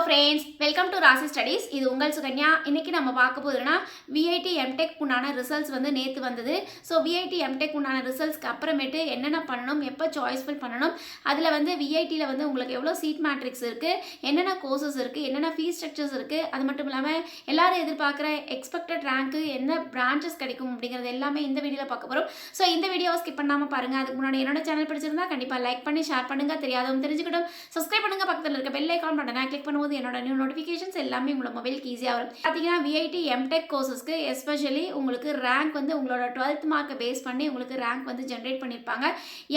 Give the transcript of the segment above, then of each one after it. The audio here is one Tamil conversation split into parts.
ஃப்ரெண்ட்ஸ், வெல்கம் டு ராசி ஸ்டடீஸ். இது உங்கள் சுகன்யா. இன்னைக்கு நம்ம பார்க்க போதுன்னா விஐடி எம்டெக் உண்டான ரிசல்ட்ஸ் வந்து நேற்று வந்தது. ஸோ விஐடி எம்டெக் உண்டான ரிசல்ட்ஸ்க்கு அப்புறமேட்டு என்னென்ன பண்ணணும், எப்போ சாய்ஸ்ஃபுல் பண்ணணும், அதில் வந்து விஐடியில் வந்து உங்களுக்கு எவ்வளோ சீட் மேட்ரிக்ஸ் இருக்குது, என்னென்ன கோர்சஸ் இருக்குது, என்னென்ன ஃபீஸ் ஸ்ட்ரக்சர்ஸ் இருக்குது, அது மட்டும் இல்லாமல் எல்லாரும் எதிர்பார்க்குற எக்ஸ்பெக்டட் ரேங்க்கு என்ன பிரான்ச்சஸ் கிடைக்கும் அப்படிங்கிறது எல்லாமே இந்த வீடியோவில் பார்க்க போகிறோம். ஸோ இந்த வீடியோவை ஸ்கிப் பண்ணாமல் பாருங்கள். அதுக்கு முன்னாடி என்னோட சேனல் பிடிச்சிருந்தா கண்டிப்பாக லைக் பண்ணி ஷேர் பண்ணுங்கள். தெரியாதவங்க தெரிஞ்சுக்கிட்டும் சப்ஸ்கிரைப் பண்ணுங்கள். பக்கத்தில் இருக்க பெல் ஐகான் பட்டனை கிளிக் பண்ணும்போது என்னோட நியூ நோட்டிஃபிகேஷன்ஸ் எல்லாமே உங்களோட மொபைலுக்கு ஈஸியாக வரும். பார்த்தீங்கன்னா விஐடி எம்டெக் கோர்சஸ்க்கு எஸ்பெஷலி உங்களுக்கு ரேங்க் வந்து உங்களோட 12th மார்க்கை பேஸ் பண்ணி உங்களுக்கு ரேங்க் வந்து ஜென்ரேட் பண்ணியிருப்பாங்க.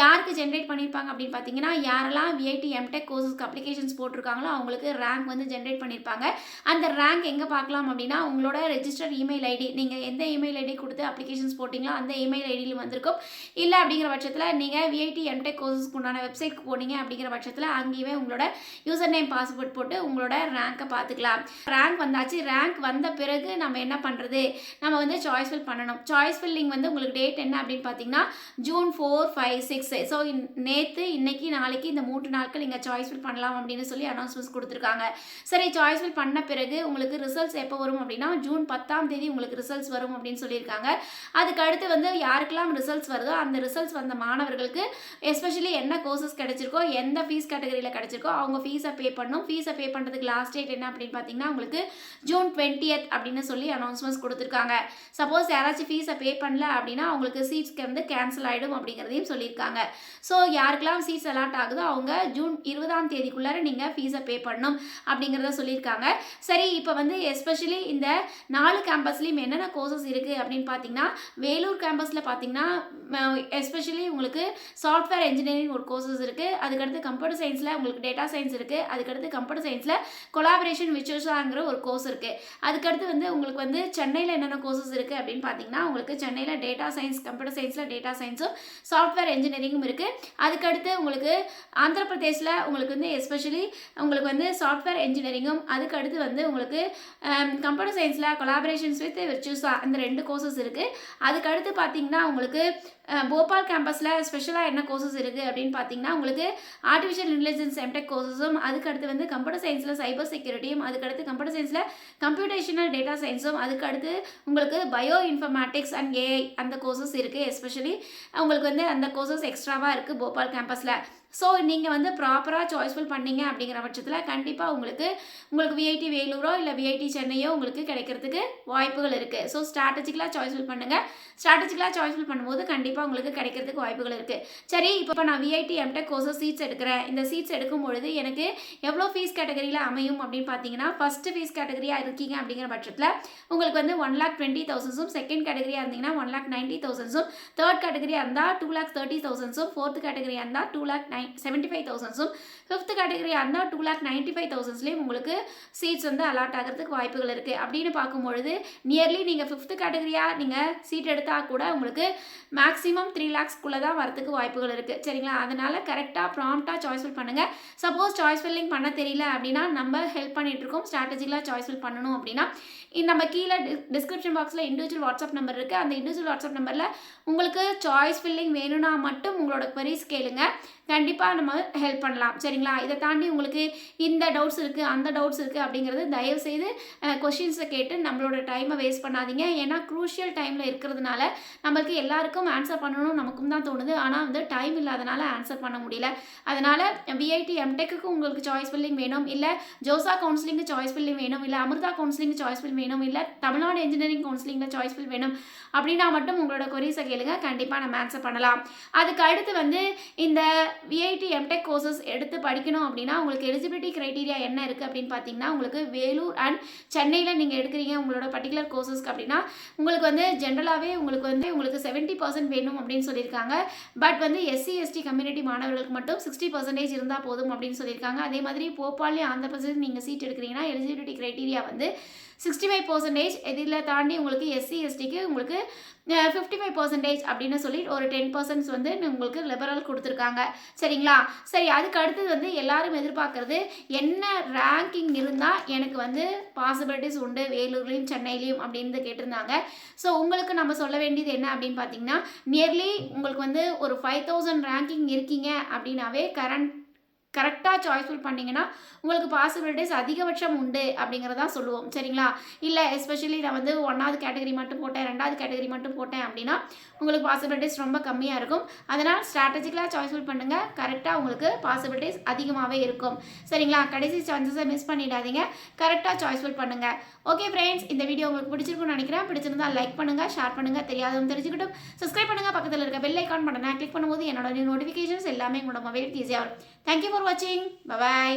யாருக்கு ஜென்ரேட் பண்ணியிருப்பாங்க அப்படின்னு பார்த்தீங்கன்னா, யாரெல்லாம் விஐடி எம்டெக் கோர்சஸ்க்கு அப்ளிகேஷன்ஸ் போட்டிருக்காங்களோ அவங்களுக்கு ரேங்க் வந்து ஜென்ரேட் பண்ணியிருப்பாங்க. அந்த ரேங்க் எங்கே பார்க்கலாம் அப்படின்னா, உங்களோட ரெஜிஸ்டர் இமெயில் ஐடி, நீங்கள் எந்த இமெயில் ஐடி கொடுத்து அப்ளிகேஷன்ஸ் போட்டிங்களோ அந்த இமெயில் ஐடியில் வந்திருக்கும். இல்லை அப்படிங்கிற பட்சத்தில் நீங்கள் விஐடி எம்டெக் கோர்சஸ்க்கு உண்டான வெப்சைட்க்கு போனீங்க அப்படிங்கிற பட்சத்தில் அங்கேயுமே உங்களோட யூசர் நேம் பாஸ்வேர்ட் போட்டு உங்களோட ரேங்கை பார்த்துக்கலாம். ரேங்க் வந்தாச்சு. ரேங்க் வந்த பிறகு நம்ம என்ன பண்ணுறது, நம்ம வந்து சாய்ஸ் ஃபில் பண்ணணும். சாய்ஸ் ஃபில்லிங் வந்து உங்களுக்கு டேட் என்ன அப்படின்னு பார்த்தீங்கன்னா ஜூன் 4, 5, 6. ஸோ நேற்று, இன்னைக்கு, நாளைக்கு இந்த 3 நாட்கள் நீங்கள் சாய்ஸ் ஃபில் பண்ணலாம் அப்படின்னு சொல்லி அனௌன்ஸ்மெண்ட்ஸ் கொடுத்துருக்காங்க. சரி, சாய்ஸ் ஃபில் பண்ண பிறகு உங்களுக்கு ரிசல்ட்ஸ் எப்போ வரும் அப்படின்னா ஜூன் 10ஆம் தேதி உங்களுக்கு ரிசல்ட்ஸ் வரும் அப்படின்னு சொல்லியிருக்காங்க. அதுக்கு அடுத்து வந்து யாருக்கெல்லாம் ரிசல்ட்ஸ் வருதோ அந்த ரிசல்ட்ஸ் வந்த மாணவர்களுக்கு எஸ்பெஷலி என்ன கோர்சஸ் கிடைச்சிருக்கோ, எந்த ஃபீஸ் கேட்டகரியில் கிடைச்சிருக்கோ அவங்க ஃபீஸை பே பண்ணணும். ஃபீஸை பே பண்ணுறதுக்கு லாஸ்ட் டேட் என்ன அப்படின்னு பார்த்தீங்கன்னா உங்களுக்கு ஜூன் 20th அப்படின்னு சொல்லி அனௌன்ஸ்மெண்ட்ஸ் கொடுத்துருக்காங்க. சப்போஸ் யாராச்சும் ஃபீஸை பே பண்ணல அப்படின்னா அவங்களுக்கு சீட்ஸ்க்கு வந்து கேன்சல் ஆகிடும் அப்படிங்கிறதையும் சொல்லியிருக்காங்க. ஸோ யாருக்கெல்லாம் சீட்ஸ் அலாட் ஆகுதோ அவங்க ஜூன் 20ஆம் தேதிக்குள்ளார நீங்கள் ஃபீஸை பே பண்ணணும் அப்படிங்கிறத சொல்லியிருக்காங்க. சரி, இப்போ வந்து எஸ்பெஷலி இந்த 4 கேம்பஸ்லேயும் என்னென்ன கோர்சஸ் இருக்குது அப்படின்னு பார்த்தீங்கன்னா, வேலூர் கேம்பஸில் பார்த்தீங்கன்னா எஸ்பெஷலி உங்களுக்கு சாஃப்ட்வேர் இன்ஜினியரிங் ஒரு கோர்சஸ் இருக்குது. அதுக்கடுத்து கம்ப்யூட்டர் சயின்ஸில் உங்களுக்கு டேட்டா சயின்ஸ் இருக்குது. அதுக்கடுத்து கம்ப்யூட்டர் சயின்ஸில் கொலாபரேஷன் விச்சோஸாங்கிற ஒரு கோர்ஸ் இருக்குது. அதுக்கடுத்து வந்து உங்களுக்கு வந்து சென்னையில் என்னென்ன கோர்சஸ் இருக்குது அப்படின்னு பார்த்தீங்கன்னா, உங்களுக்கு சென்னையில் டேட்டா சயின்ஸ், கம்ப்யூட்டர் சயின்ஸில் டேட்டா சயின்ஸும் சாஃப்ட்வேர் இன்ஜினியரிங்கும் இருக்குது. அதுக்கடுத்து உங்களுக்கு ஆந்திர பிரதேஷில் உங்களுக்கு வந்து எஸ்பெஷலி உங்களுக்கு வந்து சாஃப்ட்வேர் இன்ஜினியரிங்கும், அதுக்கடுத்து வந்து உங்களுக்கு கம்ப்யூட்டர் சயின்ஸில் கொலாபரேஷன்ஸ் வித் விர்ச்சுஸா இந்த 2 கோர்சஸ் இருக்குது. அதுக்கடுத்து பார்த்தீங்கன்னா உங்களுக்கு போபால் கேம்பஸில் ஸ்பெஷலாக என்ன கோர்சஸ் இருக்குது அப்படின்னு பார்த்தீங்கன்னா உங்களுக்கு ஆர்டிஃபிஷியல் இன்டெலிஜென்ஸ் எம்டெக் கோர்சஸும், அதுக்கடுத்து வந்து கம்ப்யூட்டர் சயின்ஸில் சைபர் செக்யூரிட்டியும், அதுக்கடுத்து கம்ப்யூட்டர் சயின்ஸில் கம்ப்யூட்டேஷனல் டேட்டா சயின்ஸும், அதுக்கடுத்து உங்களுக்கு பயோ இன்ஃபர்மேட்டிக்ஸ் அண்ட் ஏஐ அந்த கோர்சஸ் இருக்குது. எஸ்பெஷலி உங்களுக்கு வந்து அந்த கோர்சஸ் எக்ஸ்ட்ராவாக இருக்குது போபால் கேம்பஸில். ஸோ நீங்கள் வந்து ப்ராப்பராக சாய்ஸ்ஃபுல் பண்ணீங்க அப்படிங்கிற பட்சத்தில் கண்டிப்பாக உங்களுக்கு விஐடி வேலூரோ இல்லை விஐடி சென்னையோ உங்களுக்கு கிடைக்கிறதுக்கு வாய்ப்புகள் இருக்குது. ஸோ ஸ்ட்ராட்டஜிக்கலாக சாய்ஸ்ஃபுல் பண்ணுங்கள். ஸ்ட்ராட்டஜிக்கலாக சாய்ஸ்ஃபுல் பண்ணும்போது கண்டிப்பாக உங்களுக்கு கிடைக்கிறதுக்கு வாய்ப்புகள் இருக்குது. சரி, இப்போ நான் விஐடி எம்டெக் கோர்சஸ் சீட்ஸ் எடுக்கிறேன். இந்த சீட்ஸ் எடுக்கும் பொழுது எனக்கு எவ்வளோ ஃபீஸ் கேட்டகரியில் அமையும் அப்படின்னு பார்த்தீங்கன்னா, ஃபஸ்ட்டு ஃபீஸ் கேட்டகரியாக இருக்கீங்க அப்படிங்கிற பட்சத்தில் உங்களுக்கு வந்து 1,20,000 செகண்ட் கேட்டகரியாக இருந்தீங்கன்னா 1,90,000, தேர்ட் கேட்டகரியாக இருந்தால் 2,30,000, ஃபோர்த் கேட்டகரியாக இருந்தால் 2,75,000, ஃபிஃப்த் கேட்டகரியாக இருந்தால் 2,95,000 உங்களுக்கு சீட்ஸ் வந்து அலாட் ஆகிறதுக்கு வாய்ப்புகள் இருக்குது. அப்படின்னு பார்க்கும்பொழுது நியர்லி நீங்கள் ஃபிஃப்த் கேட்டகரியாக நீங்கள் சீட் எடுத்தால் கூட உங்களுக்கு மேக்ஸிமம் 3 lakhsக்குள்ளே தான் வரதுக்கு வாய்ப்புகள் இருக்குது. சரிங்களா? அதனால் கரெக்டாக ப்ராம்ப்டாக சாய்ஸ்ஃபில் பண்ணுங்கள். சப்போஸ் சாய்ஸ் ஃபில்லிங் பண்ண தெரியல அப்படின்னா நம்ம ஹெல்ப் பண்ணிகிட்ருக்கோம். ஸ்ட்ராட்டஜிக்கலாக சாய்ஸ்ஃபில் பண்ணணும் அப்படின்னா நம்ம கீழே டிஸ்கிரிப்ஷன் பாக்ஸில் இண்டிவிஜுவல் வாட்ஸ்அப் நம்பர் இருக்குது. அந்த இண்டிவிஜுவல் வாட்ஸ்அப் நம்பரில் உங்களுக்கு சாய்ஸ் ஃபில்லிங் வேணும்னா மட்டும் உங்களோட queries கேளுங்க. கண்டிப்பாக நம்ம ஹெல்ப் பண்ணலாம். சரிங்களா? இதை தாண்டி உங்களுக்கு இந்த டவுட்ஸ் இருக்குது, அந்த டவுட்ஸ் இருக்குது அப்படிங்கிறது தயவுசெய்து கொஷின்ஸை கேட்டு நம்மளோட டைமை வேஸ்ட் பண்ணாதீங்க. ஏன்னா க்ரூஷியல் டைமில் இருக்கிறதுனால நம்மளுக்கு எல்லாருக்கும் ஆன்சர் பண்ணணும் நமக்கும் தான் தோணுது. ஆனால் வந்து டைம் இல்லாதனால ஆன்சர் பண்ண முடியல. அதனால் விஐடி எம்டெக்கு உங்களுக்கு சாய்ஸ் ஃபில்லிங் வேணும், இல்லை ஜோசா கவுன்சிலிங்கு சாய்ஸ் ஃபில்லிங் வேணும், இல்லை அமிர்தா கவுன்சிலிங் சாய்ஸ் ஃபில் வேணும், இல்லை தமிழ்நாடு இன்ஜினியரிங் கவுன்சிலிங்கில் சாய்ஸ் ஃபில் வேணும் அப்படின்னா மட்டும் உங்களோட கொரீஸை கேளுங்க. கண்டிப்பாக நம்ம ஆன்சர் பண்ணலாம். அதுக்கு அடுத்து வந்து இந்த விஐடி எம்டெக் கோர்சஸ் எடுத்து படிக்கணும் அப்படின்னா உங்களுக்கு எலிஜிபிலிட்டி க்ரைட்டீரியா என்ன இருக்குது அப்படின்னு பார்த்தீங்கன்னா, உங்களுக்கு வேலூர் அண்ட் சென்னையில் நீங்கள் எடுக்கிறீங்க உங்களோட பர்டிகுலர் கோர்சஸ்க்கு அப்படின்னா உங்களுக்கு வந்து ஜென்ரலாகவே உங்களுக்கு 70% வேணும் அப்படின்னு சொல்லியிருக்காங்க. பட் வந்து எஸ்சி எஸ்டி கம்யூனிட்டி மாணவர்களுக்கு மட்டும் 60% இருந்தால் போதும் அப்படின்னு சொல்லியிருக்காங்க. அதே மாதிரி போபால்லையும் ஆந்திர பிரதேசம் நீங்கள் சீட் எடுக்கிறீங்கன்னா எலிஜிபிலிட்டி க்ரைட்டீரியா வந்து 65%. இதில் தாண்டி உங்களுக்கு எஸ்சி எஸ்டிக்கு உங்களுக்கு 55% அப்படின்னு சொல்லி ஒரு 10% வந்து உங்களுக்கு லிபரல் கொடுத்துருக்காங்க. சரிங்களா? சரி, அதுக்கு அடுத்தது வந்து எல்லாரும் எதிர்பார்க்குறது என்ன ரேங்கிங் இருந்தால் எனக்கு வந்து பாசிபிலிட்டிஸ் உண்டு வேலூர்லேயும் சென்னையிலையும் அப்படின்னு கேட்டிருந்தாங்க. ஸோ உங்களுக்கு நம்ம சொல்ல வேண்டியது என்ன அப்படின்னு பார்த்தீங்கன்னா, நியர்லி உங்களுக்கு வந்து ஒரு 5,000 ரேங்கிங் இருக்கீங்க அப்படின்னாவே கரண்ட் கரெக்டாக சாய்ஸ்ஃபுல் பண்ணிங்கன்னா உங்களுக்கு பாசிபிலிட்டிஸ் அதிகபட்சம் உண்டு அப்படிங்கிறதான் சொல்லுவோம் சரிங்களா. இல்லை எஸ்பெஷலி நான் வந்து 1வது கேட்டகரி மட்டும் போட்டேன் 2வது கேட்டகரி மட்டும் போட்டேன் அப்படின்னா உங்களுக்கு பாசிபிலிட்டிஸ் ரொம்ப கம்மியாக இருக்கும். அதனால் ஸ்ட்ராட்டஜிக்கலாக சாய்ஸ்ஃபுல் பண்ணுங்கள், கரெக்டாக உங்களுக்கு பாசிபிலிட்டிஸ் அதிகமாகவே இருக்கும் சரிங்களா. கடைசி சான்சஸை மிஸ் பண்ணிடாதீங்க, கரெக்டாக சாய்ஸ்ஃபுல் பண்ணுங்கள். ஓகே ஃப்ரெண்ட்ஸ், இந்த வீடியோ உங்களுக்கு பிடிச்சிருக்குன்னு நினைக்கிறேன். பிடிச்சிருந்தா லைக் பண்ணுங்கள், ஷேர் பண்ணுங்கள், தெரியாதவங்க தெரிஞ்சுக்கிட்டும் சப்ஸ்கிரைப் பண்ணுங்கள். பக்கத்தில் இருக்க பெல் ஐக்கான் பட்டனை கிளிக் பண்ணும்போது என்னோட நோட்டிஃபிகேஷன்ஸ் எல்லாமே உங்களோட மொபைலுக்கு ஈஸியாக வரும். தேங்க்யூ ஃபார் வாட்சிங். பை.